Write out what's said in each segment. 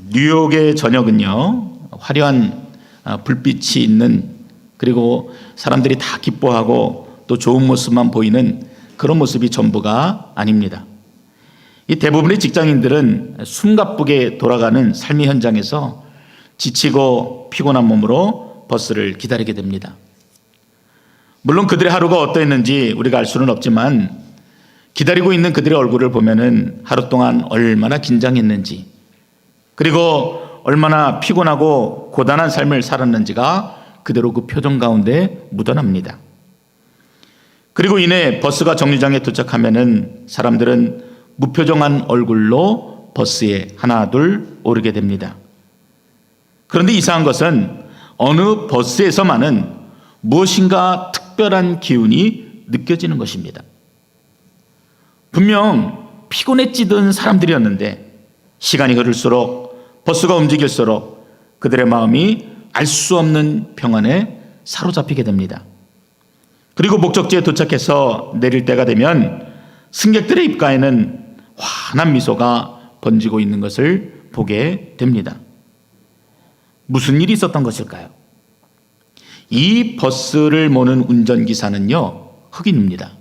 뉴욕의 저녁은요, 화려한 불빛이 있는, 그리고 사람들이 다 기뻐하고 또 좋은 모습만 보이는 그런 모습이 전부가 아닙니다. 이 대부분의 직장인들은 숨가쁘게 돌아가는 삶의 현장에서 지치고 피곤한 몸으로 버스를 기다리게 됩니다. 물론 그들의 하루가 어떠했는지 우리가 알 수는 없지만 기다리고 있는 그들의 얼굴을 보면은 하루 동안 얼마나 긴장했는지, 그리고 얼마나 피곤하고 고단한 삶을 살았는지가 그대로 그 표정 가운데 묻어납니다. 그리고 이내 버스가 정류장에 도착하면은 사람들은 무표정한 얼굴로 버스에 하나 둘 오르게 됩니다. 그런데 이상한 것은 어느 버스에서만은 무엇인가 특별한 기운이 느껴지는 것입니다. 분명 피곤에 찌든 사람들이었는데 시간이 흐를수록, 버스가 움직일수록 그들의 마음이 알 수 없는 평안에 사로잡히게 됩니다. 그리고 목적지에 도착해서 내릴 때가 되면 승객들의 입가에는 환한 미소가 번지고 있는 것을 보게 됩니다. 무슨 일이 있었던 것일까요? 이 버스를 모는 운전기사는요, 흑인입니다.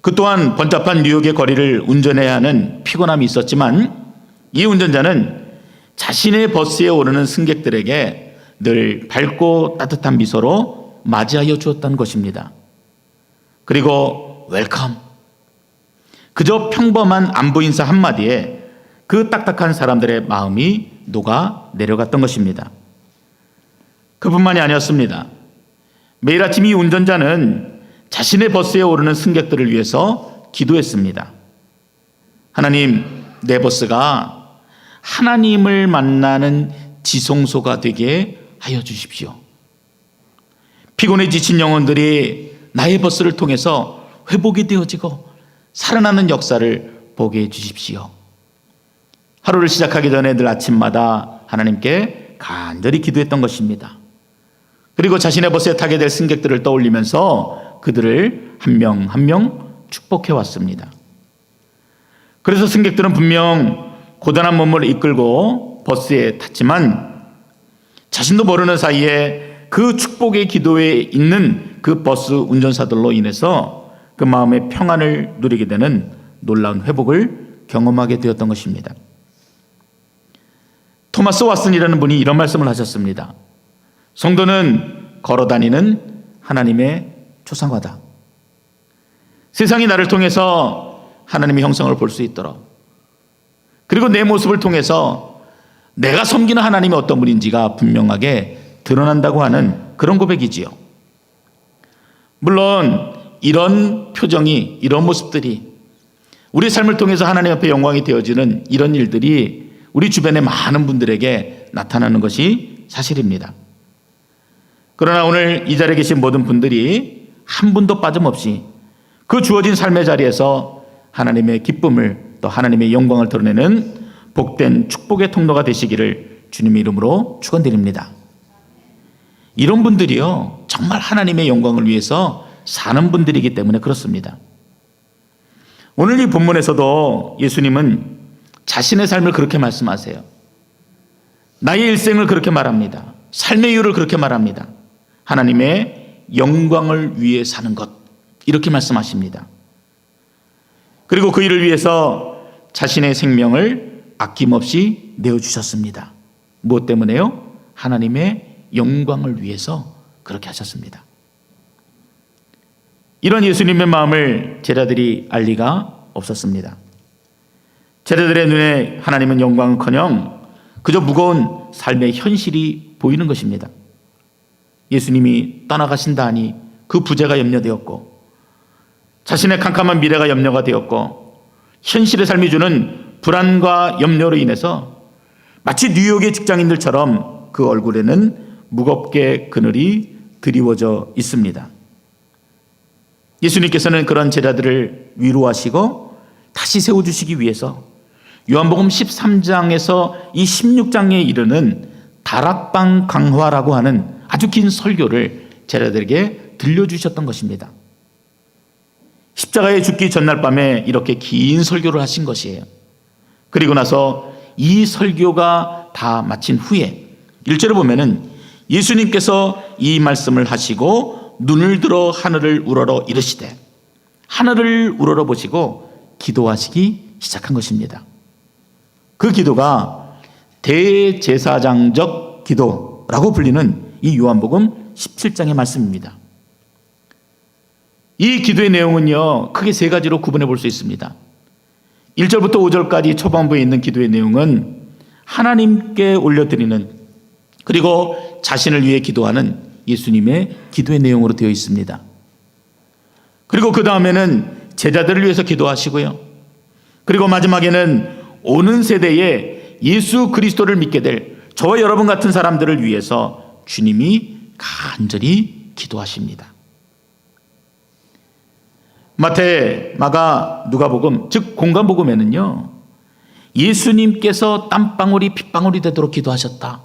그 또한 번잡한 뉴욕의 거리를 운전해야 하는 피곤함이 있었지만 이 운전자는 자신의 버스에 오르는 승객들에게 늘 밝고 따뜻한 미소로 맞이하여 주었던 것입니다. 그리고 웰컴, 그저 평범한 안부 인사 한마디에 그 딱딱한 사람들의 마음이 녹아 내려갔던 것입니다. 그뿐만이 아니었습니다. 매일 아침 이 운전자는 자신의 버스에 오르는 승객들을 위해서 기도했습니다. 하나님, 내 버스가 하나님을 만나는 지성소가 되게 하여 주십시오. 피곤해 지친 영혼들이 나의 버스를 통해서 회복이 되어지고 살아나는 역사를 보게 해 주십시오. 하루를 시작하기 전에 늘 아침마다 하나님께 간절히 기도했던 것입니다. 그리고 자신의 버스에 타게 될 승객들을 떠올리면서 그들을 한 명 한 명 축복해 왔습니다. 그래서 승객들은 분명 고단한 몸을 이끌고 버스에 탔지만 자신도 모르는 사이에 그 축복의 기도에 있는 그 버스 운전사들로 인해서 그 마음의 평안을 누리게 되는 놀라운 회복을 경험하게 되었던 것입니다. 토마스 왓슨이라는 분이 이런 말씀을 하셨습니다. 성도는 걸어다니는 하나님의 초상화다. 세상이 나를 통해서 하나님의 형성을 볼 수 있도록, 그리고 내 모습을 통해서 내가 섬기는 하나님이 어떤 분인지가 분명하게 드러난다고 하는 그런 고백이지요. 물론 이런 표정이, 이런 모습들이 우리 삶을 통해서 하나님 앞에 영광이 되어지는 이런 일들이 우리 주변의 많은 분들에게 나타나는 것이 사실입니다. 그러나 오늘 이 자리에 계신 모든 분들이 한 분도 빠짐없이 그 주어진 삶의 자리에서 하나님의 기쁨을, 또 하나님의 영광을 드러내는 복된 축복의 통로가 되시기를 주님의 이름으로 축원드립니다. 이런 분들이요, 정말 하나님의 영광을 위해서 사는 분들이기 때문에 그렇습니다. 오늘 이 본문에서도 예수님은 자신의 삶을 그렇게 말씀하세요. 나의 일생을 그렇게 말합니다. 삶의 이유를 그렇게 말합니다. 하나님의 영광을 위해 사는 것, 이렇게 말씀하십니다. 그리고 그 일을 위해서 자신의 생명을 아낌없이 내어주셨습니다. 무엇 때문에요? 하나님의 영광을 위해서 그렇게 하셨습니다. 이런 예수님의 마음을 제자들이 알 리가 없었습니다. 제자들의 눈에 하나님은 영광은커녕 그저 무거운 삶의 현실이 보이는 것입니다. 예수님이 떠나가신다 하니 그 부재가 염려되었고, 자신의 캄캄한 미래가 염려가 되었고, 현실의 삶이 주는 불안과 염려로 인해서 마치 뉴욕의 직장인들처럼 그 얼굴에는 무겁게 그늘이 드리워져 있습니다. 예수님께서는 그런 제자들을 위로하시고 다시 세워주시기 위해서 요한복음 13장에서 이 16장에 이르는 다락방 강화라고 하는 아주 긴 설교를 제자들에게 들려주셨던 것입니다. 십자가에 죽기 전날 밤에 이렇게 긴 설교를 하신 것이에요. 그리고 나서 이 설교가 다 마친 후에 1절에 보면은 예수님께서 이 말씀을 하시고 눈을 들어 하늘을 우러러 이르시되, 하늘을 우러러 보시고 기도하시기 시작한 것입니다. 그 기도가 대제사장적 기도라고 불리는 이 요한복음 17장의 말씀입니다. 이 기도의 내용은요, 크게 세 가지로 구분해 볼 수 있습니다. 1절부터 5절까지 초반부에 있는 기도의 내용은 하나님께 올려드리는, 그리고 자신을 위해 기도하는 예수님의 기도의 내용으로 되어 있습니다. 그리고 그 다음에는 제자들을 위해서 기도하시고요. 그리고 마지막에는 오는 세대에 예수 그리스도를 믿게 될 저와 여러분 같은 사람들을 위해서 주님이 간절히 기도하십니다. 마태, 마가, 누가복음, 즉 공관복음에는요, 예수님께서 땀방울이 핏방울이 되도록 기도하셨다,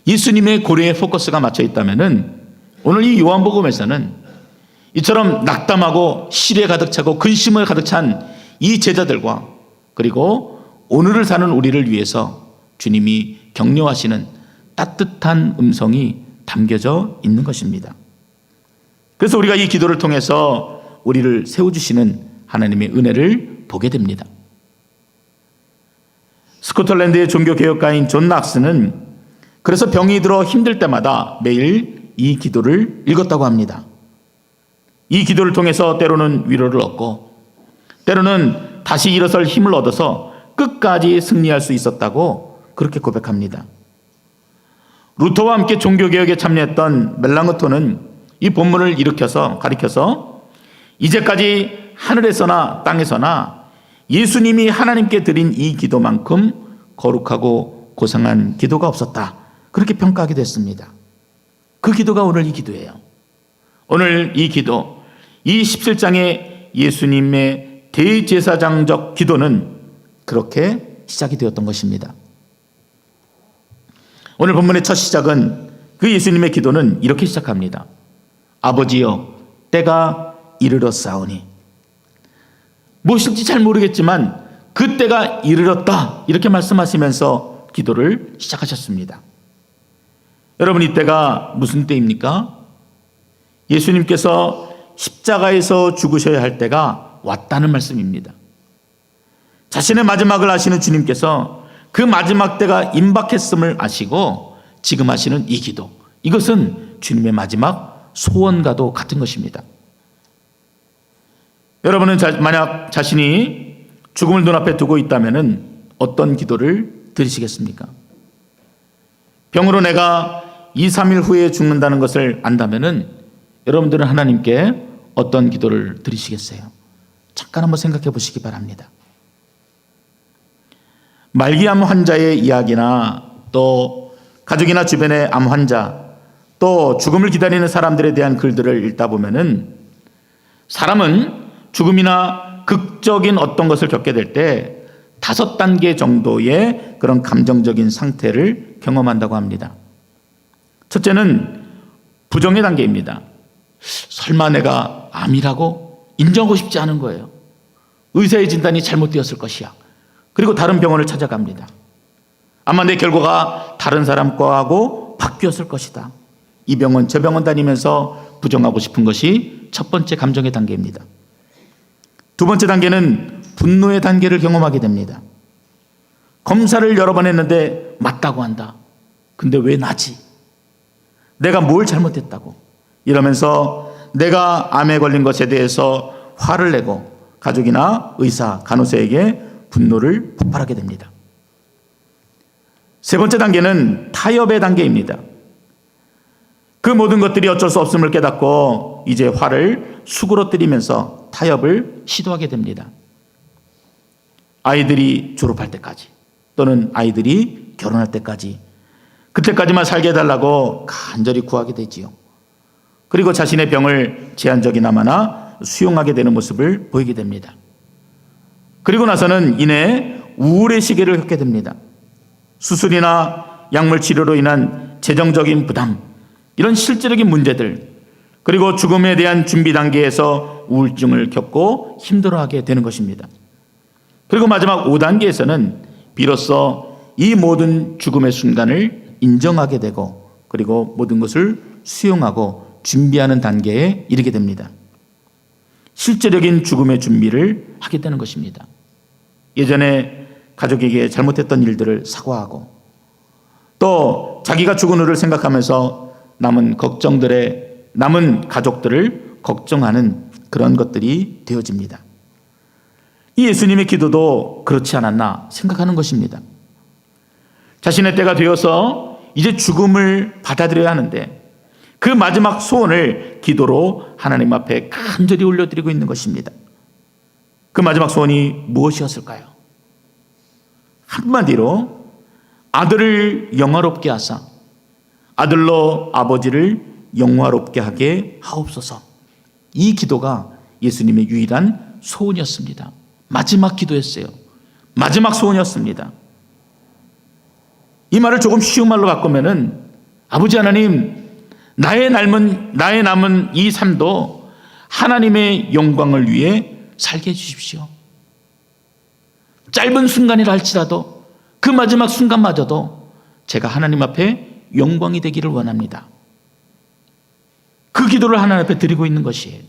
예수님의 고려의 포커스가 맞춰 있다면은 오늘 이 요한복음에서는 이처럼 낙담하고 시리에 가득 차고 근심을 가득 찬 이 제자들과, 그리고 오늘을 사는 우리를 위해서 주님이 격려하시는 따뜻한 음성이 담겨져 있는 것입니다. 그래서 우리가 이 기도를 통해서 우리를 세워주시는 하나님의 은혜를 보게 됩니다. 스코틀랜드의 종교개혁가인 존 낙스는 그래서 병이 들어 힘들 때마다 매일 이 기도를 읽었다고 합니다. 이 기도를 통해서 때로는 위로를 얻고, 때로는 다시 일어설 힘을 얻어서 끝까지 승리할 수 있었다고 그렇게 고백합니다. 루터와 함께 종교개혁에 참여했던 멜랑흐톤은 이 본문을 가리켜서 이제까지 하늘에서나 땅에서나 예수님이 하나님께 드린 이 기도만큼 거룩하고 고상한 기도가 없었다, 그렇게 평가하기도 했습니다. 그 기도가 오늘 이 기도예요. 오늘 이 기도, 이 17장의 예수님의 대제사장적 기도는 그렇게 시작이 되었던 것입니다. 오늘 본문의 첫 시작은, 그 예수님의 기도는 이렇게 시작합니다. 아버지여, 때가 이르렀사오니. 무엇인지 잘 모르겠지만 그 때가 이르렀다, 이렇게 말씀하시면서 기도를 시작하셨습니다. 여러분, 이 때가 무슨 때입니까? 예수님께서 십자가에서 죽으셔야 할 때가 왔다는 말씀입니다. 자신의 마지막을 아시는 주님께서 그 마지막 때가 임박했음을 아시고 지금 하시는 이 기도, 이것은 주님의 마지막 소원과도 같은 것입니다. 여러분은 만약 자신이 죽음을 눈앞에 두고 있다면 어떤 기도를 드리시겠습니까? 병으로 내가 2, 3일 후에 죽는다는 것을 안다면 여러분들은 하나님께 어떤 기도를 드리시겠어요? 잠깐 한번 생각해 보시기 바랍니다. 말기암 환자의 이야기나 또 가족이나 주변의 암 환자, 또 죽음을 기다리는 사람들에 대한 글들을 읽다 보면은 사람은 죽음이나 극적인 어떤 것을 겪게 될 때 5단계 정도의 그런 감정적인 상태를 경험한다고 합니다. 첫째는 부정의 단계입니다. 설마 내가 암이라고 인정하고 싶지 않은 거예요. 의사의 진단이 잘못되었을 것이야. 그리고 다른 병원을 찾아갑니다. 아마 내 결과가 다른 사람 거하고 바뀌었을 것이다. 이 병원 저 병원 다니면서 부정하고 싶은 것이 첫 번째 감정의 단계입니다. 두 번째 단계는 분노의 단계를 경험하게 됩니다. 검사를 여러 번 했는데 맞다고 한다. 근데 왜 나지? 내가 뭘 잘못했다고? 이러면서 내가 암에 걸린 것에 대해서 화를 내고 가족이나 의사, 간호사에게 분노를 폭발하게 됩니다. 세 번째 단계는 타협의 단계입니다. 그 모든 것들이 어쩔 수 없음을 깨닫고 이제 화를 수그러뜨리면서 타협을 시도하게 됩니다. 아이들이 졸업할 때까지, 또는 아이들이 결혼할 때까지, 그때까지만 살게 해달라고 간절히 구하게 되지요. 그리고 자신의 병을 제한적이나마나 수용하게 되는 모습을 보이게 됩니다. 그리고 나서는 이내 우울의 시기를 겪게 됩니다. 수술이나 약물 치료로 인한 재정적인 부담, 이런 실질적인 문제들, 그리고 죽음에 대한 준비 단계에서 우울증을 겪고 힘들어하게 되는 것입니다. 그리고 마지막 5단계에서는 비로소 이 모든 죽음의 순간을 인정하게 되고 그리고 모든 것을 수용하고 준비하는 단계에 이르게 됩니다. 실제적인 죽음의 준비를 하게 되는 것입니다. 예전에 가족에게 잘못했던 일들을 사과하고 또 자기가 죽은 후를 생각하면서 남은 가족들을 걱정하는 그런 것들이 되어집니다. 이 예수님의 기도도 그렇지 않았나 생각하는 것입니다. 자신의 때가 되어서 이제 죽음을 받아들여야 하는데 그 마지막 소원을 기도로 하나님 앞에 간절히 올려드리고 있는 것입니다. 그 마지막 소원이 무엇이었을까요? 한마디로 아들을 영화롭게 하사 아들로 아버지를 영화롭게 하게 하옵소서. 이 기도가 예수님의 유일한 소원이었습니다. 마지막 기도였어요. 마지막 소원이었습니다. 이 말을 조금 쉬운 말로 바꾸면은 아버지 하나님, 나의 남은 이 삶도 하나님의 영광을 위해 살게 해주십시오. 짧은 순간이라 할지라도 그 마지막 순간마저도 제가 하나님 앞에 영광이 되기를 원합니다. 그 기도를 하나님 앞에 드리고 있는 것이에요.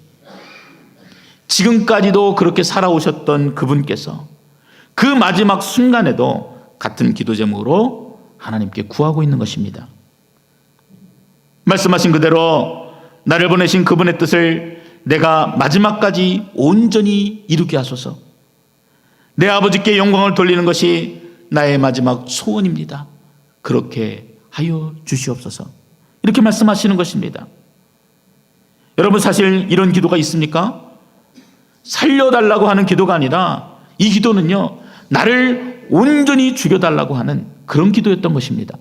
지금까지도 그렇게 살아오셨던 그분께서 그 마지막 순간에도 같은 기도 제목으로 하나님께 구하고 있는 것입니다. 말씀하신 그대로 나를 보내신 그분의 뜻을 내가 마지막까지 온전히 이루게 하소서. 내 아버지께 영광을 돌리는 것이 나의 마지막 소원입니다. 그렇게 하여 주시옵소서. 이렇게 말씀하시는 것입니다. 여러분, 사실 이런 기도가 있습니까? 살려달라고 하는 기도가 아니라 이 기도는요, 나를 온전히 죽여달라고 하는 그런 기도였던 것입니다.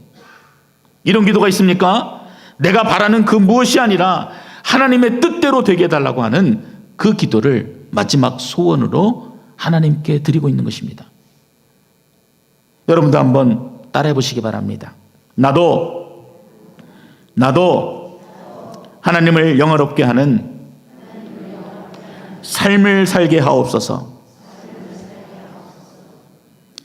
이런 기도가 있습니까? 내가 바라는 그 무엇이 아니라 하나님의 뜻대로 되게 해달라고 하는 그 기도를 마지막 소원으로 하나님께 드리고 있는 것입니다. 여러분도 한번 따라해 보시기 바랍니다. 나도 하나님을 영화롭게 하는 삶을 살게 하옵소서.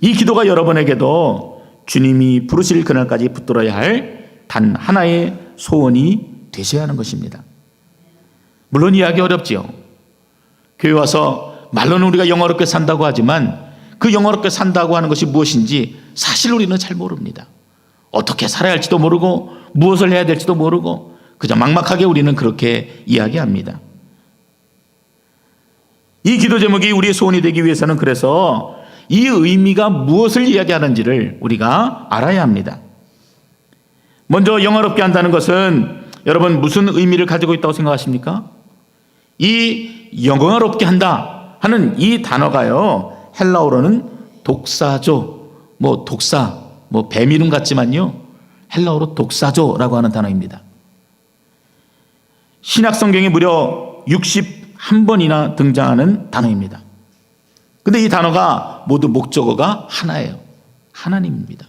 이 기도가 여러분에게도 주님이 부르실 그날까지 붙들어야 할 단 하나의 소원이 되셔야 하는 것입니다. 물론 이해하기 어렵지요. 교회 와서 말로는 우리가 영화롭게 산다고 하지만 그 영화롭게 산다고 하는 것이 무엇인지 사실 우리는 잘 모릅니다. 어떻게 살아야 할지도 모르고 무엇을 해야 될지도 모르고 그저 막막하게 우리는 그렇게 이야기합니다. 이 기도 제목이 우리의 소원이 되기 위해서는 그래서 이 의미가 무엇을 이야기하는지를 우리가 알아야 합니다. 먼저 영화롭게 한다는 것은 여러분 무슨 의미를 가지고 있다고 생각하십니까? 이 영화롭게 한다 하는 이 단어가요, 헬라어로는 독사조, 독사, 뱀 이름 같지만요, 헬라어로 독사조라고 하는 단어입니다. 신약 성경에 무려 61번이나 등장하는 단어입니다. 근데 이 단어가 모두 목적어가 하나예요. 하나님입니다.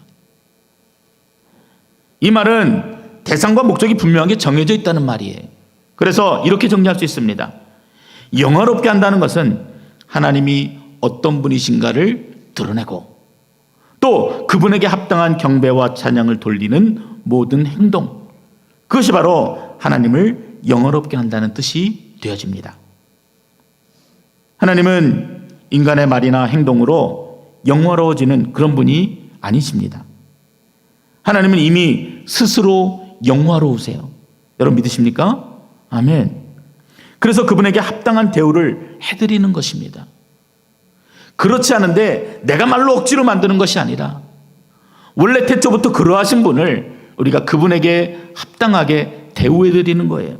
이 말은 대상과 목적이 분명하게 정해져 있다는 말이에요. 그래서 이렇게 정리할 수 있습니다. 영화롭게 한다는 것은 하나님이 어떤 분이신가를 드러내고 또 그분에게 합당한 경배와 찬양을 돌리는 모든 행동, 그것이 바로 하나님을 영화롭게 한다는 뜻이 되어집니다. 하나님은 인간의 말이나 행동으로 영화로워지는 그런 분이 아니십니다. 하나님은 이미 스스로 영화로우세요. 여러분 믿으십니까? 아멘. 그래서 그분에게 합당한 대우를 해드리는 것입니다. 그렇지 않은데 내가 말로 억지로 만드는 것이 아니라 원래 태초부터 그러하신 분을 우리가 그분에게 합당하게 대우해드리는 거예요.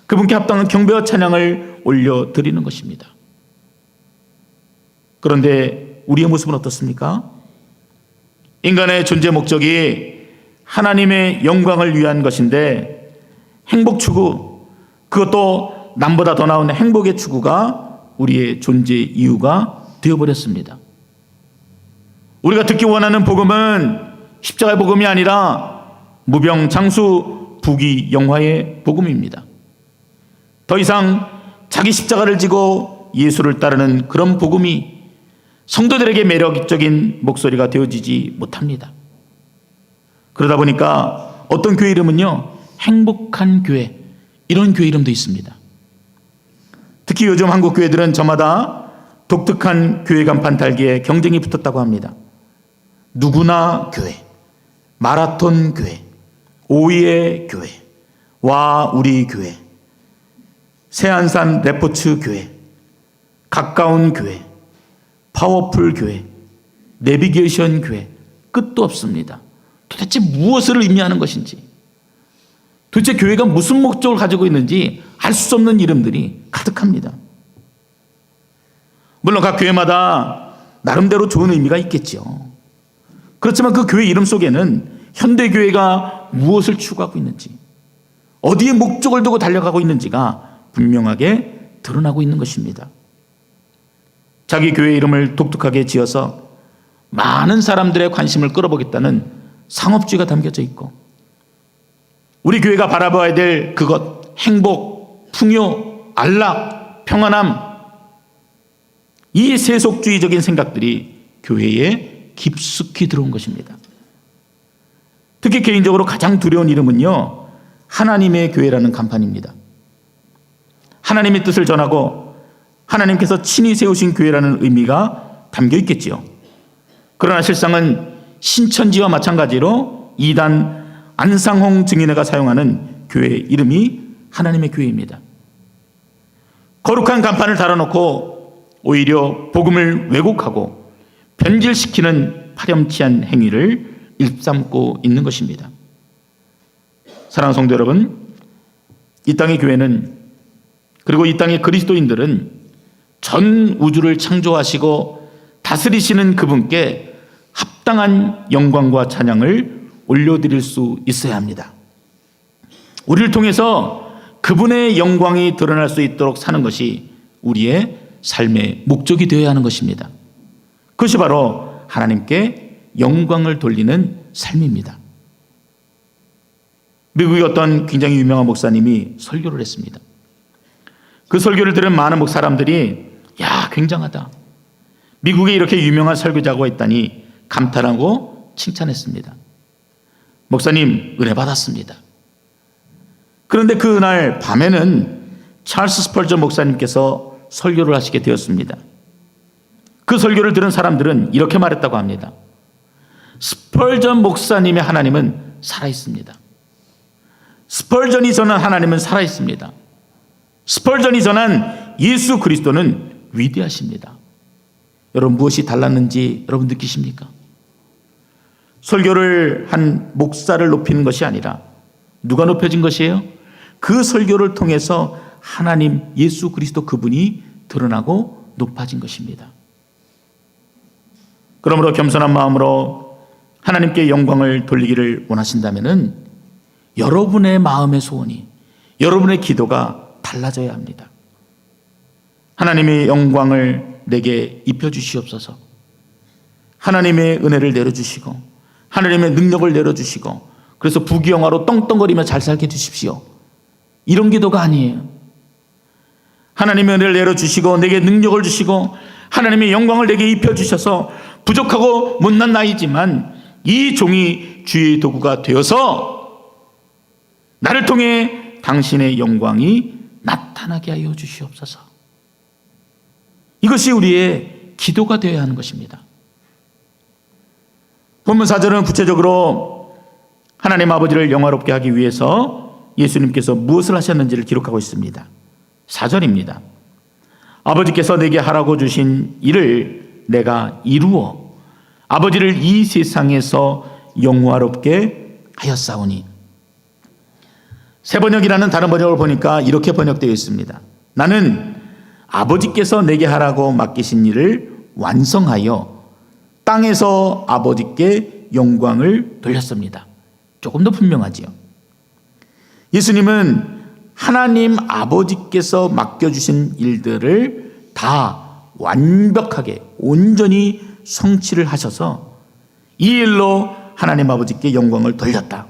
그분께 합당한 경배와 찬양을 올려드리는 것입니다. 그런데 우리의 모습은 어떻습니까? 인간의 존재 목적이 하나님의 영광을 위한 것인데 행복 추구, 그것도 남보다 더 나은 행복의 추구가 우리의 존재 이유가 되어버렸습니다. 우리가 듣기 원하는 복음은 십자가의 복음이 아니라 무병장수 부귀영화의 복음입니다. 더 이상 자기 십자가를 지고 예수를 따르는 그런 복음이 성도들에게 매력적인 목소리가 되어지지 못합니다. 그러다 보니까 어떤 교회 이름은요, 행복한 교회, 이런 교회 이름도 있습니다. 특히 요즘 한국 교회들은 저마다 독특한 교회 간판 달기에 경쟁이 붙었다고 합니다. 누구나 교회, 마라톤 교회, 오이의 교회, 와 우리 교회, 새안산 레포츠 교회, 가까운 교회, 파워풀 교회, 내비게이션 교회, 끝도 없습니다. 도대체 무엇을 의미하는 것인지, 도대체 교회가 무슨 목적을 가지고 있는지 알 수 없는 이름들이 가득합니다. 물론 각 교회마다 나름대로 좋은 의미가 있겠죠. 그렇지만 그 교회 이름 속에는 현대교회가 무엇을 추구하고 있는지, 어디에 목적을 두고 달려가고 있는지가 분명하게 드러나고 있는 것입니다. 자기 교회 이름을 독특하게 지어서 많은 사람들의 관심을 끌어보겠다는 상업주의가 담겨져 있고, 우리 교회가 바라봐야 될 그것, 행복, 풍요, 안락, 평안함, 이 세속주의적인 생각들이 교회에 깊숙이 들어온 것입니다. 특히 개인적으로 가장 두려운 이름은요, 하나님의 교회라는 간판입니다. 하나님의 뜻을 전하고 하나님께서 친히 세우신 교회라는 의미가 담겨 있겠지요. 그러나 실상은 신천지와 마찬가지로 이단 안상홍 증인회가 사용하는 교회 이름이 하나님의 교회입니다. 거룩한 간판을 달아놓고 오히려 복음을 왜곡하고 변질시키는 파렴치한 행위를 일삼고 있는 것입니다. 사랑하는 성도 여러분, 이 땅의 교회는, 그리고 이 땅의 그리스도인들은 전 우주를 창조하시고 다스리시는 그분께 합당한 영광과 찬양을 올려드릴 수 있어야 합니다. 우리를 통해서 그분의 영광이 드러날 수 있도록 사는 것이 우리의 삶의 목적이 되어야 하는 것입니다. 그것이 바로 하나님께 영광을 돌리는 삶입니다. 미국의 어떤 굉장히 유명한 목사님이 설교를 했습니다. 그 설교를 들은 많은 사람들이 야, 굉장하다, 미국에 이렇게 유명한 설교자가 있다니 감탄하고 칭찬했습니다. 목사님 은혜 받았습니다. 그런데 그날 밤에는 찰스 스펄전 목사님께서 설교를 하시게 되었습니다. 그 설교를 들은 사람들은 이렇게 말했다고 합니다. 스펄전 목사님의 하나님은 살아있습니다. 스펄전이 전한 하나님은 살아있습니다. 스펄전이 전한 예수 그리스도는 위대하십니다. 여러분, 무엇이 달랐는지 여러분 느끼십니까? 설교를 한 목사를 높이는 것이 아니라 누가 높여진 것이에요? 그 설교를 통해서 하나님 예수 그리스도 그분이 드러나고 높아진 것입니다. 그러므로 겸손한 마음으로 하나님께 영광을 돌리기를 원하신다면 여러분의 마음의 소원이, 여러분의 기도가 달라져야 합니다. 하나님의 영광을 내게 입혀주시옵소서. 하나님의 은혜를 내려주시고 하나님의 능력을 내려주시고, 그래서 부귀영화로 떵떵거리며 잘 살게 해주십시오, 이런 기도가 아니에요. 하나님의 은혜를 내려주시고 내게 능력을 주시고 하나님의 영광을 내게 입혀주셔서 부족하고 못난 나이지만 이 종이 주의 도구가 되어서 나를 통해 당신의 영광이 나타나게 하여 주시옵소서. 이것이 우리의 기도가 되어야 하는 것입니다. 본문 4절은 구체적으로 하나님 아버지를 영화롭게 하기 위해서 예수님께서 무엇을 하셨는지를 기록하고 있습니다. 4절입니다. 아버지께서 내게 하라고 주신 일을 내가 이루어 아버지를 이 세상에서 영화롭게 하였사오니. 새 번역이라는 다른 번역을 보니까 이렇게 번역되어 있습니다. 나는 아버지께서 내게 하라고 맡기신 일을 완성하여 땅에서 아버지께 영광을 돌렸습니다. 조금 더 분명하지요. 예수님은 하나님 아버지께서 맡겨주신 일들을 다 완벽하게 온전히 성취를 하셔서 이 일로 하나님 아버지께 영광을 돌렸다,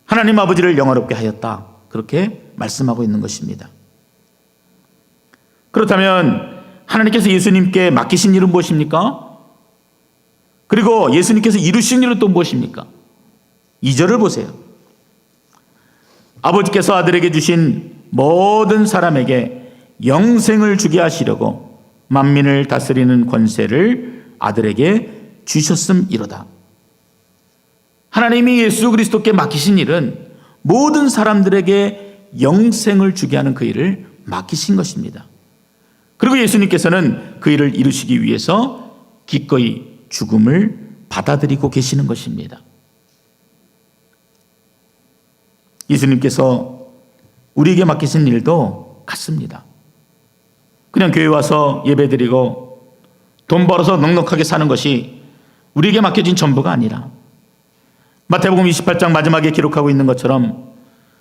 하나님 아버지를 영화롭게 하였다, 그렇게 말씀하고 있는 것입니다. 그렇다면 하나님께서 예수님께 맡기신 일은 무엇입니까? 그리고 예수님께서 이루신 일은 또 무엇입니까? 2절을 보세요. 아버지께서 아들에게 주신 모든 사람에게 영생을 주게 하시려고 만민을 다스리는 권세를 아들에게 주셨음이로다. 하나님이 예수 그리스도께 맡기신 일은 모든 사람들에게 영생을 주게 하는 그 일을 맡기신 것입니다. 그리고 예수님께서는 그 일을 이루시기 위해서 기꺼이 죽음을 받아들이고 계시는 것입니다. 예수님께서 우리에게 맡기신 일도 같습니다. 그냥 교회 와서 예배드리고 돈 벌어서 넉넉하게 사는 것이 우리에게 맡겨진 전부가 아니라 마태복음 28장 마지막에 기록하고 있는 것처럼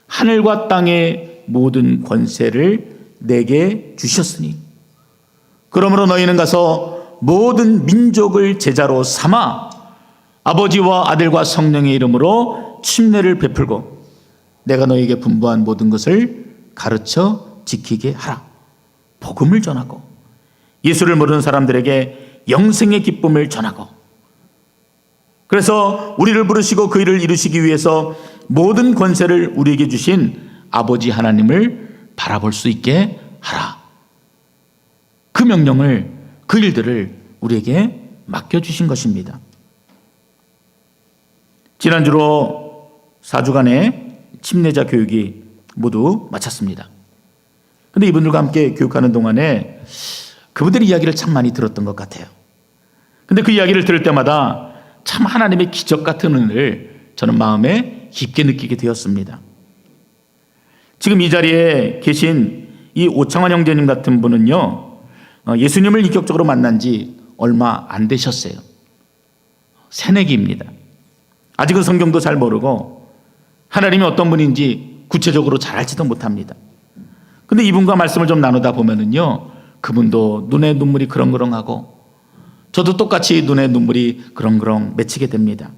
하늘과 땅의 모든 권세를 내게 주셨으니 그러므로 너희는 가서 모든 민족을 제자로 삼아 아버지와 아들과 성령의 이름으로 침례를 베풀고 내가 너희에게 분부한 모든 것을 가르쳐 지키게 하라. 복음을 전하고 예수를 모르는 사람들에게 영생의 기쁨을 전하고, 그래서 우리를 부르시고 그 일을 이루시기 위해서 모든 권세를 우리에게 주신 아버지 하나님을 바라볼 수 있게 하라. 그 명령을, 그 일들을 우리에게 맡겨주신 것입니다. 지난주로 4주간의 침례자 교육이 모두 마쳤습니다. 그런데 이분들과 함께 교육하는 동안에 그분들의 이야기를 참 많이 들었던 것 같아요. 근데 그 이야기를 들을 때마다 참 하나님의 기적 같은 은혜를 저는 마음에 깊게 느끼게 되었습니다. 지금 이 자리에 계신 이 오창환 형제님 같은 분은요, 예수님을 인격적으로 만난 지 얼마 안 되셨어요. 새내기입니다. 아직은 성경도 잘 모르고 하나님이 어떤 분인지 구체적으로 잘 알지도 못합니다. 근데 이분과 말씀을 좀 나누다 보면은요, 그분도 눈에 눈물이 그렁그렁하고 저도 똑같이 눈에 눈물이 그렁그렁 맺히게 됩니다.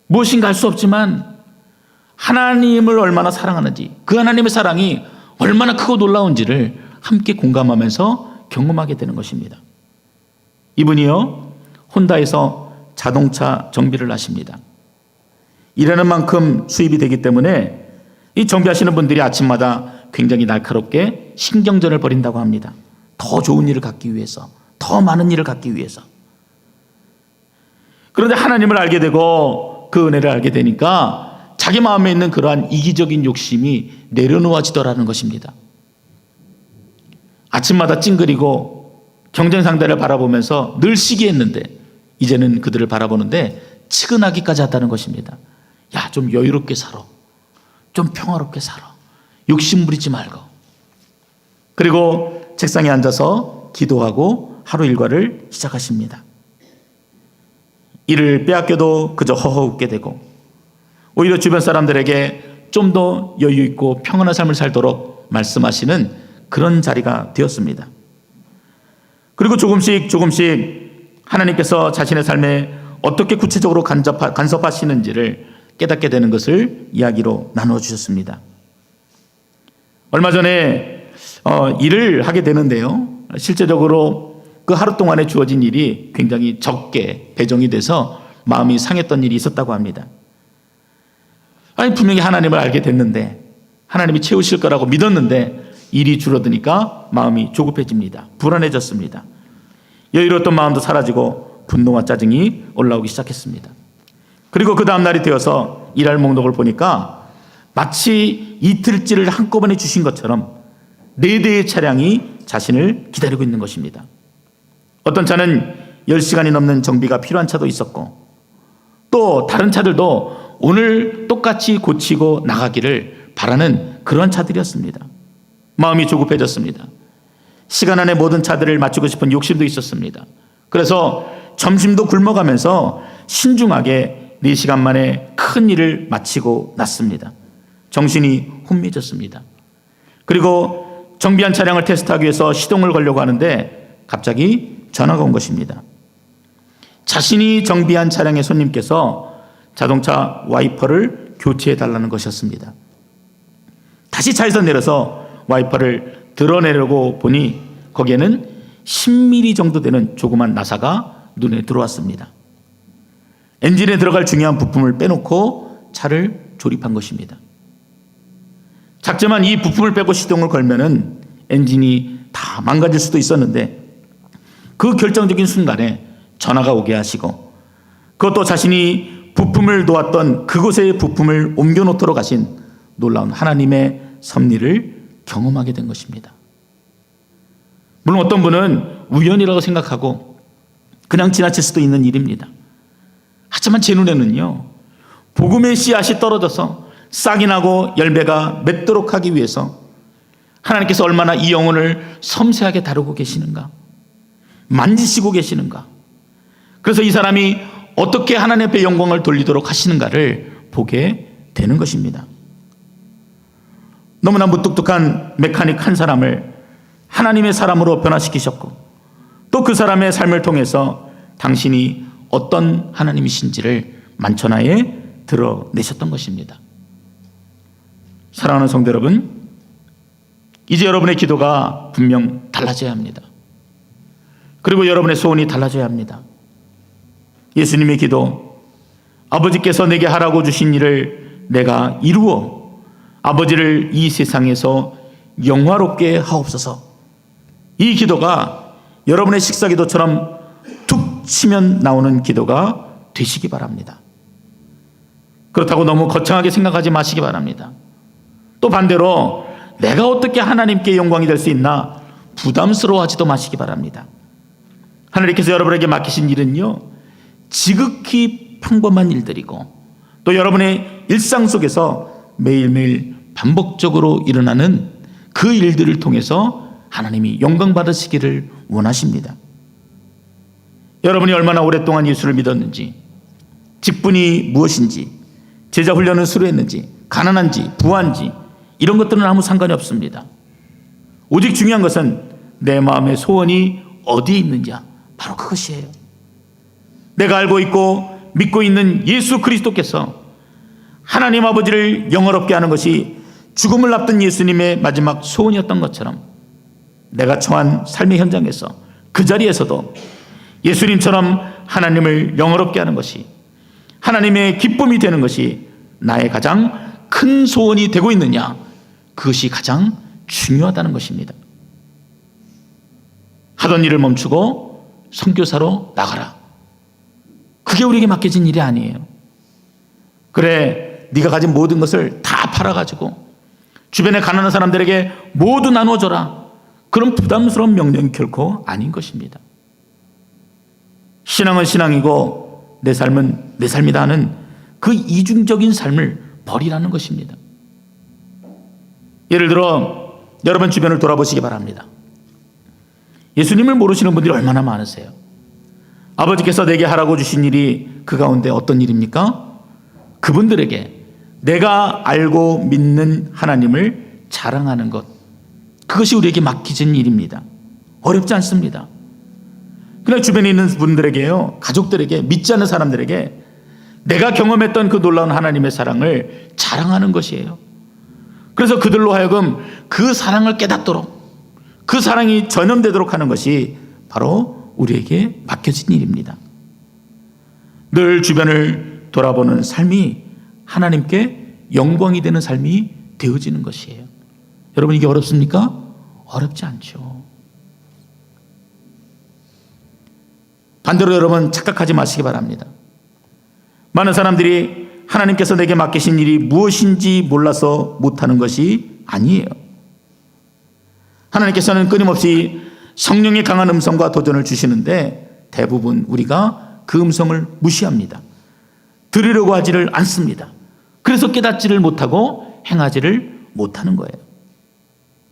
무엇인가 알 수 없지만 하나님을 얼마나 사랑하는지, 그 하나님의 사랑이 얼마나 크고 놀라운지를 함께 공감하면서 경험하게 되는 것입니다. 이분이요, 혼다에서 자동차 정비를 하십니다. 일하는 만큼 수입이 되기 때문에 이 정비하시는 분들이 아침마다 굉장히 날카롭게 신경전을 벌인다고 합니다. 더 좋은 일을 갖기 위해서, 더 많은 일을 갖기 위해서. 그런데 하나님을 알게 되고 그 은혜를 알게 되니까 자기 마음에 있는 그러한 이기적인 욕심이 내려놓아지더라는 것입니다. 아침마다 찡그리고 경쟁 상대를 바라보면서 늘 시기했는데 이제는 그들을 바라보는데 측은하기까지 했다는 것입니다. 야, 좀 여유롭게 살아. 좀 평화롭게 살아. 욕심 부리지 말고. 그리고 책상에 앉아서 기도하고 하루 일과를 시작하십니다. 이를 빼앗겨도 그저 허허 웃게 되고, 오히려 주변 사람들에게 좀 더 여유 있고 평안한 삶을 살도록 말씀하시는 그런 자리가 되었습니다. 그리고 조금씩 하나님께서 자신의 삶에 어떻게 구체적으로 간섭하시는지를 깨닫게 되는 것을 이야기로 나눠주셨습니다. 얼마 전에 일을 하게 되는데요, 실제적으로 그 하루 동안에 주어진 일이 굉장히 적게 배정이 돼서 마음이 상했던 일이 있었다고 합니다. 아니, 분명히 하나님을 알게 됐는데, 하나님이 채우실 거라고 믿었는데 일이 줄어드니까 마음이 조급해집니다. 불안해졌습니다. 여유로웠던 마음도 사라지고 분노와 짜증이 올라오기 시작했습니다. 그리고 그 다음 날이 되어서 일할 목록을 보니까 마치 이틀째를 한꺼번에 주신 것처럼 4대의 차량이 자신을 기다리고 있는 것입니다. 어떤 차는 10시간이 넘는 정비가 필요한 차도 있었고, 또 다른 차들도 오늘 똑같이 고치고 나가기를 바라는 그런 차들이었습니다. 마음이 조급해졌습니다. 시간 안에 모든 차들을 마치고 싶은 욕심도 있었습니다. 그래서 점심도 굶어가면서 신중하게 4시간 만에 큰 일을 마치고 났습니다. 정신이 혼미해졌습니다. 그리고 정비한 차량을 테스트하기 위해서 시동을 걸려고 하는데 갑자기 전화가 온 것입니다. 자신이 정비한 차량의 손님께서 자동차 와이퍼를 교체해달라는 것이었습니다. 다시 차에서 내려서 와이퍼를 드러내려고 보니 거기에는 10mm 정도 되는 조그만 나사가 눈에 들어왔습니다. 엔진에 들어갈 중요한 부품을 빼놓고 차를 조립한 것입니다. 작지만 이 부품을 빼고 시동을 걸면은 엔진이 다 망가질 수도 있었는데 그 결정적인 순간에 전화가 오게 하시고 그것도 자신이 부품을 놓았던 그곳에 부품을 옮겨놓도록 하신 놀라운 하나님의 섭리를 경험하게 된 것입니다. 물론 어떤 분은 우연이라고 생각하고 그냥 지나칠 수도 있는 일입니다. 하지만 제 눈에는요, 복음의 씨앗이 떨어져서 싹이 나고 열매가 맺도록 하기 위해서 하나님께서 얼마나 이 영혼을 섬세하게 다루고 계시는가, 만지시고 계시는가, 그래서 이 사람이 어떻게 하나님 앞에 영광을 돌리도록 하시는가를 보게 되는 것입니다. 너무나 무뚝뚝한 메카닉 한 사람을 하나님의 사람으로 변화시키셨고 또 그 사람의 삶을 통해서 당신이 어떤 하나님이신지를 만천하에 드러내셨던 것입니다. 사랑하는 성도 여러분, 이제 여러분의 기도가 분명 달라져야 합니다. 그리고 여러분의 소원이 달라져야 합니다. 예수님의 기도, 아버지께서 내게 하라고 주신 일을 내가 이루어 아버지를 이 세상에서 영화롭게 하옵소서. 이 기도가 여러분의 식사기도처럼 툭 치면 나오는 기도가 되시기 바랍니다. 그렇다고 너무 거창하게 생각하지 마시기 바랍니다. 또 반대로 내가 어떻게 하나님께 영광이 될 수 있나 부담스러워하지도 마시기 바랍니다. 하나님께서 여러분에게 맡기신 일은요, 지극히 평범한 일들이고 또 여러분의 일상 속에서 매일매일 반복적으로 일어나는 그 일들을 통해서 하나님이 영광 받으시기를 원하십니다. 여러분이 얼마나 오랫동안 예수를 믿었는지, 직분이 무엇인지, 제자 훈련을 수료했는지, 가난한지 부한지 이런 것들은 아무 상관이 없습니다. 오직 중요한 것은 내 마음의 소원이 어디에 있느냐, 바로 그것이에요. 내가 알고 있고 믿고 있는 예수 그리스도께서 하나님 아버지를 영화롭게 하는 것이 죽음을 앞둔 예수님의 마지막 소원이었던 것처럼 내가 처한 삶의 현장에서 그 자리에서도 예수님처럼 하나님을 영화롭게 하는 것이, 하나님의 기쁨이 되는 것이 나의 가장 큰 소원이 되고 있느냐, 그것이 가장 중요하다는 것입니다. 하던 일을 멈추고 선교사로 나가라. 그게 우리에게 맡겨진 일이 아니에요. 그래, 네가 가진 모든 것을 다 팔아가지고 주변에 가난한 사람들에게 모두 나눠줘라. 그런 부담스러운 명령이 결코 아닌 것입니다. 신앙은 신앙이고 내 삶은 내 삶이다 하는 그 이중적인 삶을 버리라는 것입니다. 예를 들어 여러분 주변을 돌아보시기 바랍니다. 예수님을 모르시는 분들이 얼마나 많으세요? 아버지께서 내게 하라고 주신 일이 그 가운데 어떤 일입니까? 그분들에게 내가 알고 믿는 하나님을 자랑하는 것, 그것이 우리에게 맡겨진 일입니다. 어렵지 않습니다. 그냥 주변에 있는 분들에게요, 가족들에게, 믿지 않는 사람들에게 내가 경험했던 그 놀라운 하나님의 사랑을 자랑하는 것이에요. 그래서 그들로 하여금 그 사랑을 깨닫도록, 그 사랑이 전염되도록 하는 것이 바로 우리에게 맡겨진 일입니다. 늘 주변을 돌아보는 삶이 하나님께 영광이 되는 삶이 되어지는 것이에요. 여러분, 이게 어렵습니까? 어렵지 않죠. 반대로 여러분 착각하지 마시기 바랍니다. 많은 사람들이 하나님께서 내게 맡기신 일이 무엇인지 몰라서 못하는 것이 아니에요. 하나님께서는 끊임없이 성령의 강한 음성과 도전을 주시는데 대부분 우리가 그 음성을 무시합니다. 들으려고 하지를 않습니다. 그래서 깨닫지를 못하고 행하지를 못하는 거예요.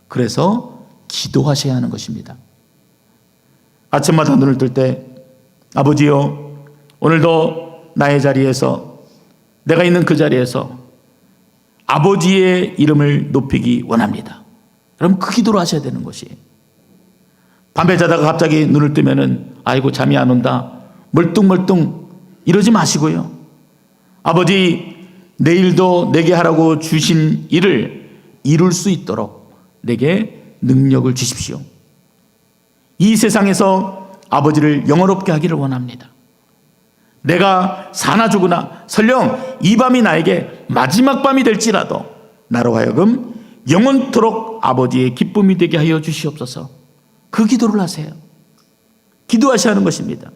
그래서 기도하셔야 하는 것입니다. 아침마다 눈을 뜰 때 아버지요, 오늘도 나의 자리에서, 내가 있는 그 자리에서 아버지의 이름을 높이기 원합니다. 그럼 그 기도를 하셔야 되는 것이에요. 밤에 자다가 갑자기 눈을 뜨면은 아이고 잠이 안 온다, 멀뚱멀뚱 이러지 마시고요. 아버지, 내일도 내게 하라고 주신 일을 이룰 수 있도록 내게 능력을 주십시오. 이 세상에서 아버지를 영화롭게 하기를 원합니다. 내가 사나 죽으나 설령 이 밤이 나에게 마지막 밤이 될지라도 나로 하여금 영원토록 아버지의 기쁨이 되게 하여 주시옵소서. 그 기도를 하세요. 기도하셔야 하는 것입니다.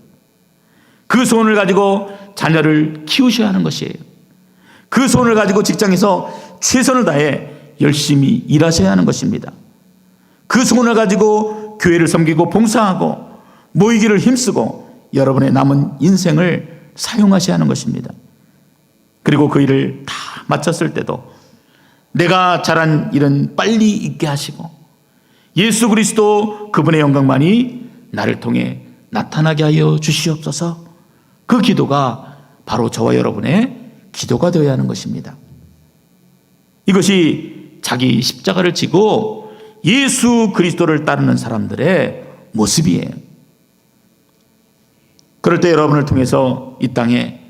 그 소원을 가지고 자녀를 키우셔야 하는 것이에요. 그 소원을 가지고 직장에서 최선을 다해 열심히 일하셔야 하는 것입니다. 그 소원을 가지고 교회를 섬기고 봉사하고 모이기를 힘쓰고 여러분의 남은 인생을 사용하셔야 하는 것입니다. 그리고 그 일을 다 마쳤을 때도 내가 잘한 일은 빨리 잊게 하시고 예수 그리스도 그분의 영광만이 나를 통해 나타나게 하여 주시옵소서. 그 기도가 바로 저와 여러분의 기도가 되어야 하는 것입니다. 이것이 자기 십자가를 지고 예수 그리스도를 따르는 사람들의 모습이에요. 그럴 때 여러분을 통해서 이 땅에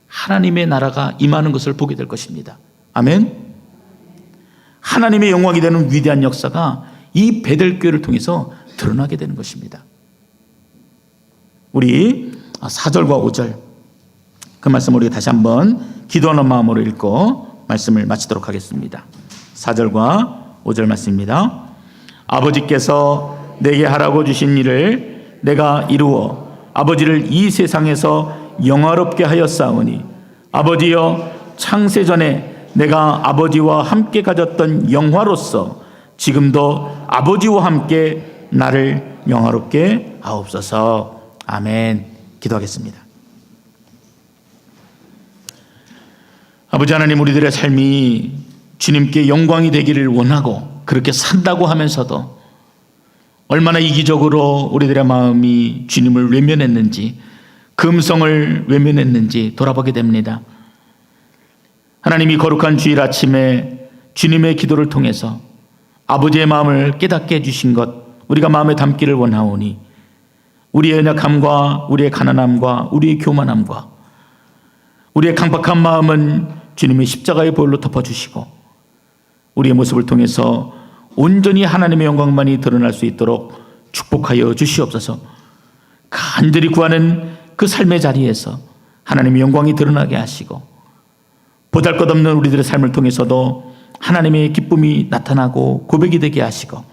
하나님의 나라가 임하는 것을 보게 될 것입니다. 아멘. 하나님의 영광이 되는 위대한 역사가 이 베델교회를 통해서 드러나게 되는 것입니다. 우리 4절과 5절 그 말씀을 우리가 다시 한번 기도하는 마음으로 읽고 말씀을 마치도록 하겠습니다. 4절과 5절 말씀입니다. 아버지께서 내게 하라고 주신 일을 내가 이루어 아버지를 이 세상에서 영화롭게 하였사오니 아버지여 창세전에 내가 아버지와 함께 가졌던 영화로서 지금도 아버지와 함께 나를 영화롭게 하옵소서. 아멘. 기도하겠습니다. 아버지 하나님, 우리들의 삶이 주님께 영광이 되기를 원하고 그렇게 산다고 하면서도 얼마나 이기적으로 우리들의 마음이 주님을 외면했는지, 금성을 외면했는지 돌아보게 됩니다. 하나님이 거룩한 주일 아침에 주님의 기도를 통해서 아버지의 마음을 깨닫게 해주신 것 우리가 마음에 담기를 원하오니 우리의 연약함과 우리의 가난함과 우리의 교만함과 우리의 강박한 마음은 주님의 십자가의 보혈로 덮어주시고 우리의 모습을 통해서 온전히 하나님의 영광만이 드러날 수 있도록 축복하여 주시옵소서. 간절히 구하는 그 삶의 자리에서 하나님의 영광이 드러나게 하시고 보잘것없는 우리들의 삶을 통해서도 하나님의 기쁨이 나타나고 고백이 되게 하시고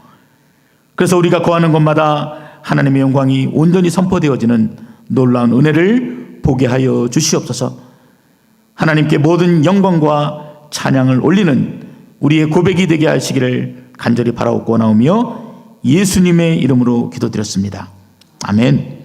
그래서 우리가 거하는 곳마다 하나님의 영광이 온전히 선포되어지는 놀라운 은혜를 보게 하여 주시옵소서. 하나님께 모든 영광과 찬양을 올리는 우리의 고백이 되게 하시기를 간절히 바라옵고 나오며 예수님의 이름으로 기도드렸습니다. 아멘.